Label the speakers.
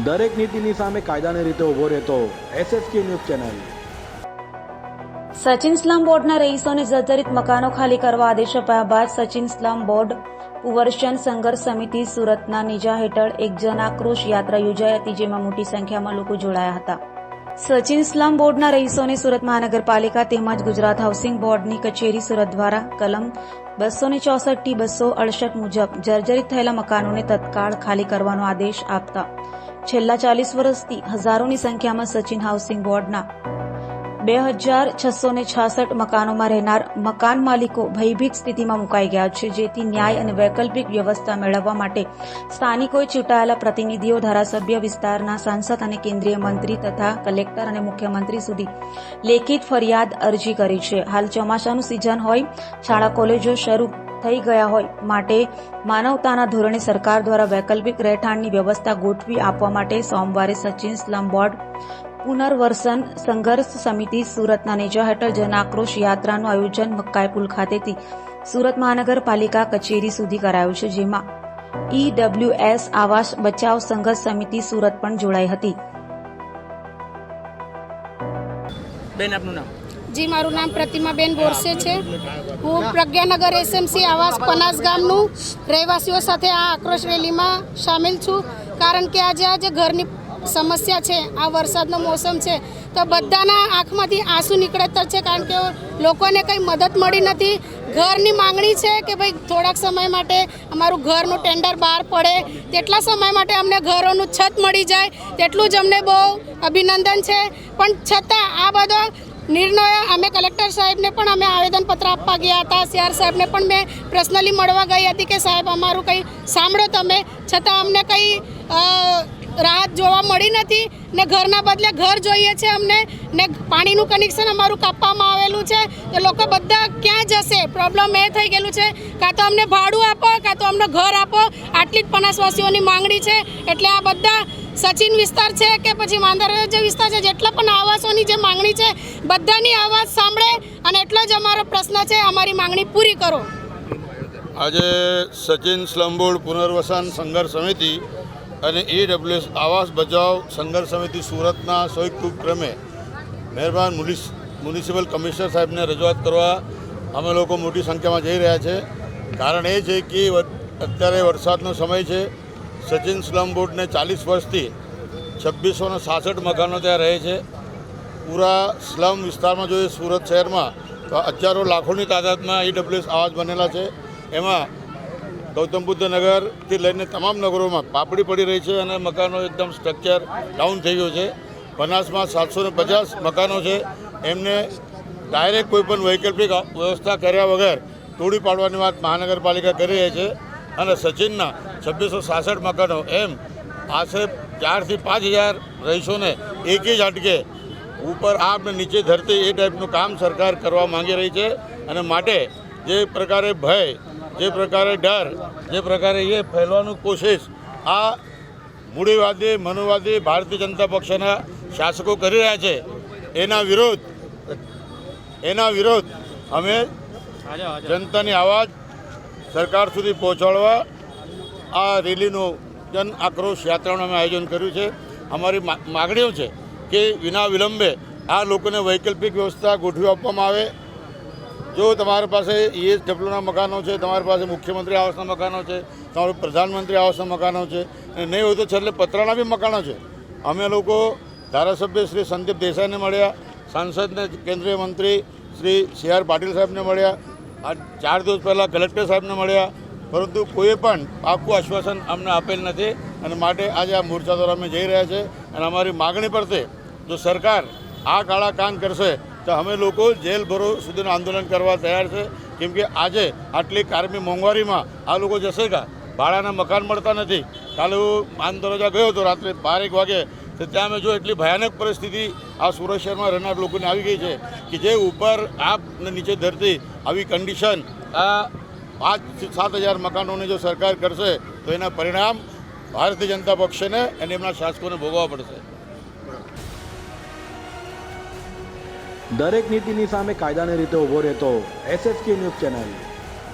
Speaker 1: દરેક નીતિની સામે કાયદાની રીતે ઊભો રહેતો SSK news channel.
Speaker 2: Sachin slum બોર્ડના રહીશોને જર્જરિત મકાનો ખાલી કરવા આદેશ અપાયા બાદ સચિન સ્લમ બોર્ડ પુનર્વસન સંઘર્ષ સમિતિ સુરતના નેજા હેઠળ એક જન આક્રોશ યાત્રા યોજાઈ હતી, જેમાં મોટી સંખ્યામાં લોકો જોડાયા હતા। સચિન સ્લમ બોર્ડના રહીશોને સુરત મહાનગરપાલિકા તેમજ ગુજરાત હાઉસિંગ બોર્ડની કચેરી સુરત દ્વારા કલમ 264 થી 268 મુજબ જર્જરિત થયેલા મકાનોને તત્કાળ ખાલી કરવાનો આદેશ આપતા છેલ્લા 40 વર્ષથી હજારોની સંખ્યામાં સચિન હાઉસિંગ બોર્ડના 2666 મકાનોમાં રહેનાર મકાન માલિકો ભયભીત સ્થિતિમાં મુકાઈ ગયા છે, જેથી ન્યાય અને વૈકલ્પિક વ્યવસ્થા મેળવવા માટે સ્થાનિકોએ ચૂંટાયેલા પ્રતિનિધિઓ, ધારાસભ્ય, વિસ્તારના સાંસદ અને કેન્દ્રીય મંત્રી તથા કલેક્ટર અને મુખ્યમંત્રી સુધી લેખિત ફરિયાદ અરજી કરી છે। હાલ ચોમાસાનું સિઝન હોય, શાળા કોલેજો શરૂ થઈ ગયા હોય, માટે માનવતાના ધોરણે સરકાર દ્વારા વૈકલ્પિક રહેઠાણની વ્યવસ્થા ગોઠવી આપવા માટે સોમવારે સચિન સ્લમ બોર્ડ પુનર્વસન સંઘર્ષ સમિતિ સુરતના નેજા હેઠળ જન આક્રોશ યાત્રાનું આયોજન મક્કાઈ પુલ ખાતેથી સુરત મહાનગરપાલિકા કચેરી સુધી કરાયું છે, જેમાં EWS આવાસ બચાવ સંઘર્ષ સમિતિ સુરત પણ જોડાઈ હતી।
Speaker 3: બેન, આપનું નામ?
Speaker 4: જી, મારું નામ પ્રતિમાબેન બોરસે છે। હું પ્રજ્ઞાનગર SMC આવાસ પનાસ ગામનું રહેવાસીઓ સાથે આ આક્રોશ રેલીમાં સામેલ છું, કારણ કે આજે ઘરની સમસ્યા છે। આ વરસાદનો મોસમ છે તો બધાના આંખમાંથી આંસુ નીકળતા છે, કારણ કે લોકોને કંઈ મદદ મળી નથી। ઘરની માંગણી છે કે ભાઈ થોડાક સમય માટે અમારું ઘરનું ટેન્ડર બહાર પડે, તેટલા સમય માટે અમને ઘરોનું છત મળી જાય, તેટલું જ અમને બહુ અભિનંદન છે। પણ છતાં આ બધો નિર્ણય અમે કલેક્ટર સાહેબને પણ અમે આવેદનપત્ર આપવા ગયા હતા, CR સાહેબને પણ મેં પર્સનલી મળવા ગઈ હતી કે સાહેબ અમારું કંઈ સાંભળો તમે, છતાં અમને કંઈ રાહત જોવા મળી નથી ને ઘરના બદલે ઘર જોઈએ છે અમને, ને પાણીનું કનેક્શન અમારું કાપવામાં આવેલું છે। તો લોકો બધા ક્યાં જશે? પ્રોબ્લેમ એ થઈ ગયેલું છે, કાં તો અમને ભાડું આપો કાં તો અમને ઘર આપો, આટલી જ પનાસવાસીઓની માંગણી છે। એટલે આ બધા સચિન વિસ્તાર છે કે પછી માંદરવા જે વિસ્તાર છે, જેટલા પણ આવાસોની જે માંગણી છે, બધાની અવાજ સાંભળે અને એટલો જ અમારો પ્રશ્ન છે, અમારી માંગણી પૂરી કરો।
Speaker 5: આજે સચિન સ્લમ બોર્ડ પુનર્વસન સંઘર્ષ સમિતિ અને EWS આવાસ બચાવ સંઘર્ષ સમિતિ સુરતના સંયુક્ત ઉપક્રમે મહેરબાન મ્યુનિસિપલ કમિશનર સાહેબને રજૂઆત કરવા અમે લોકો મોટી સંખ્યામાં જઈ રહ્યા છે। કારણ એ છે કે અત્યારે વરસાદનો સમય છે। સચિન સ્લમ બોર્ડને 40 વર્ષથી 2666 મકાનો ત્યાં રહે છે। પૂરા સ્લમ વિસ્તારમાં જોઈએ સુરત શહેરમાં તો હજારો લાખોની તાદાદમાં EWS આવાસ બનેલા છે। એમાં ગૌતમ બુદ્ધ નગરથી લઈને તમામ નગરોમાં પાપડી પડી રહી છે અને મકાનો એકદમ સ્ટ્રક્ચર ડાઉન થઈ ગયું છે। બનાસમાં 750 મકાનો છે, એમને ડાયરેક્ટ કોઈપણ વૈકલ્પિક વ્યવસ્થા કર્યા વગર તોડી પાડવાની વાત મહાનગરપાલિકા કરી રહી છે। અને સચિનના 2666 મકાનો એમ આશરે 4,000 થી 5,000 રહીશોને એક જ ઝાટકે ઉપર આપ ને નીચે ધરતી એ ટાઈપનું કામ સરકાર કરવા માંગી રહી છે। અને માટે જે પ્રકારે ભય, જે પ્રકારે ડર, જે પ્રકારે એ ફેલવાનું કોશિશ આ મૂડીવાદી મનોવાદી ભારતીય જનતા પક્ષના શાસકો કરી રહ્યા છે, એના વિરોધ અમે જનતાની અવાજ સરકાર સુધી પહોંચાડવા આ રેલીનું જન આક્રોશ યાત્રાનું અમે આયોજન કર્યું છે। અમારી માગણીઓ છે કે વિના વિલંબે આ લોકોને વૈકલ્પિક વ્યવસ્થા ગોઠવી આપવામાં આવે। જો તમારી પાસે ESWના મકાનો છે, તમારી પાસે મુખ્યમંત્રી આવાસના મકાનો છે, તમારું પ્રધાનમંત્રી આવાસના મકાનો છે, અને નહીં હોય તો છેલ્લે પતરાના બી મકાનો છે। અમે લોકો ધારાસભ્ય શ્રી સંદીપ દેસાઈને મળ્યા, સાંસદને કેન્દ્રીય મંત્રી શ્રી CR પાટીલ સાહેબને મળ્યા, આ 4 દિવસ પહેલાં કલેક્ટર સાહેબને મળ્યા, પરંતુ કોઈએ પણ પાકું આશ્વાસન અમને આપેલ નથી। અને માટે આજે આ મોરચા દ્વારા અમે જઈ રહ્યા છીએ। અને અમારી માગણી પરથી જો સરકાર આ કાળા કાન કરશે તો અમે લોકો જેલ ભરો સુધીનું આંદોલન કરવા તૈયાર છે। કેમ કે આજે આટલી કારમી મોંઘવારીમાં આ લોકો જશે કા? ભાડાના મકાન મળતા નથી। કાલે હું માનદરજા ગયો હતો રાત્રે 12 વાગે, તો ત્યાં મેં જો એટલી ભયાનક પરિસ્થિતિ આ સુરત શહેરમાં રહેનાર લોકોને આવી ગઈ છે કે જે ઉપર આપ ને નીચે ધરતી આવી કન્ડિશન આ 5,000 થી 7,000 મકાનોની જો સરકાર કરશે તો એના પરિણામ ભારતીય જનતા પક્ષને અને એમના શાસકોને ભોગવવા પડશે।
Speaker 1: દરેક નીતિની સામે કાયદાની રીતે ઊભો રહેતો SSK ન્યૂઝ ચેનલ।